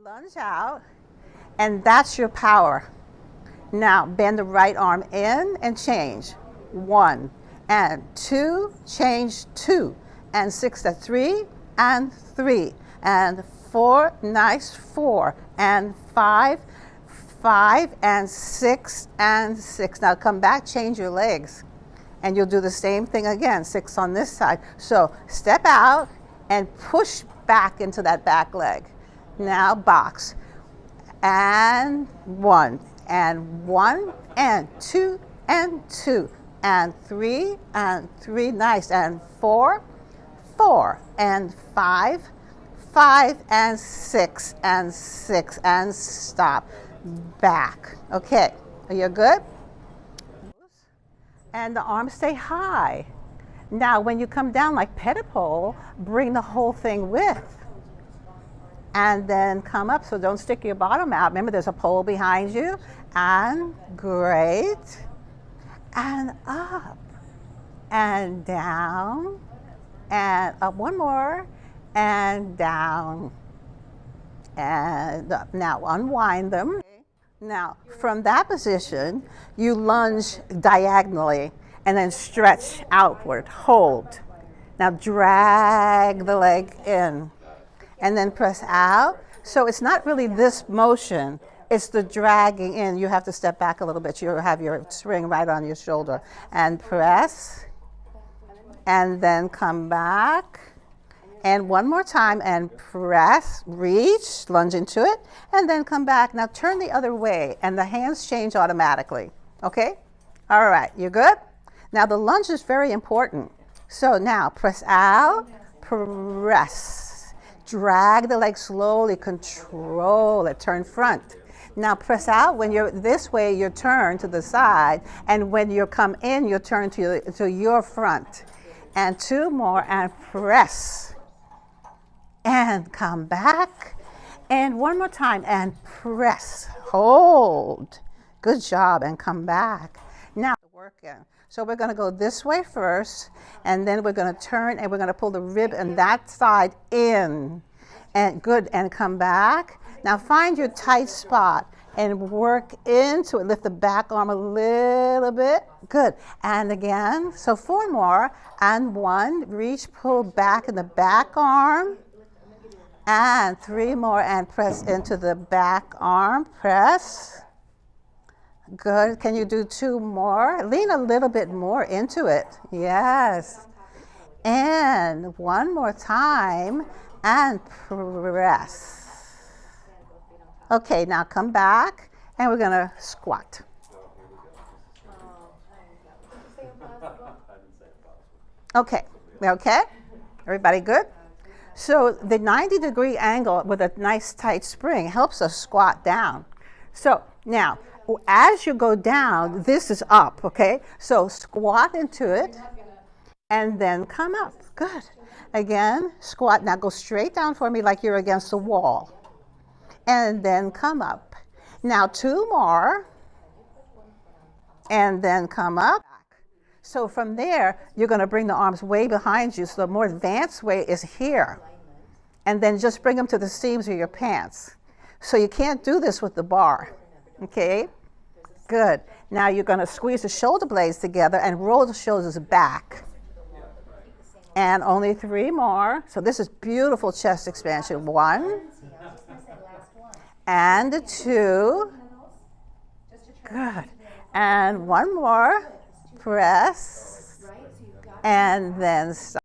Lunge out, and that's your power. Now bend the right arm in and change. 1 and 2, change 2 and 6, that's 3 and 3 and 4, nice, 4 and 5, 5 and 6 and 6. Now come back, change your legs, and you'll do the same thing again. 6 on this side. So step out and push back into that back leg. Now box, and 1 and 1 and 2 and 2 and 3 and 3, nice, and 4, 4 and 5, 5 and 6 and 6 and stop, back. Okay, are you good? And the arms stay high. Now when you come down like pedipole, bring the whole thing with. And then come up, so don't stick your bottom out. Remember, there's a pole behind you. And great. And up. And down. And up. One more. And down. And up. Now unwind them. Now from that position, you lunge diagonally and then stretch outward. Hold. Now drag the leg in. And then press out. So it's not really this motion, it's the dragging in. You have to step back a little bit. You have your spring right on your shoulder. And press, and then come back. And one more time, and press, reach, lunge into it, and then come back. Now turn the other way, and the hands change automatically. Okay? All right, you good? Now the lunge is very important. So now press out, press. Drag the leg slowly, control it, turn front. Now press out. When you're this way, you turn to the side, and when you come in, you turn to your front. And 2 more, and press. And come back. And 1 more time, and press. Hold. Good job, and come back. Now work in. So we're going to go this way first, and then we're going to turn, and we're going to pull the rib on that side in. And good, and come back. Now find your tight spot and work into it. Lift the back arm a little bit. Good. And again. So 4 more, and 1. Reach, pull back in the back arm. And 3 more, and press into the back arm. Press. Good. Can you do 2 more? Lean a little bit more into it. Yes. And 1 more time, and press. Okay, now come back, and we're going to squat. Okay. Okay? Everybody good? So the 90-degree angle with a nice tight spring helps us squat down. So now, as you go down, this is up, okay? So squat into it, and then come up. Good. Again, squat. Now go straight down for me like you're against the wall. And then come up. Now 2 more, and then come up. So from there, you're going to bring the arms way behind you. So the more advanced way is here. And then just bring them to the seams of your pants. So you can't do this with the bar. Okay? Good. Now you're going to squeeze the shoulder blades together and roll the shoulders back. And only 3 more. So this is beautiful chest expansion. 1 and 2. Good. And 1 more. Press. And then stop.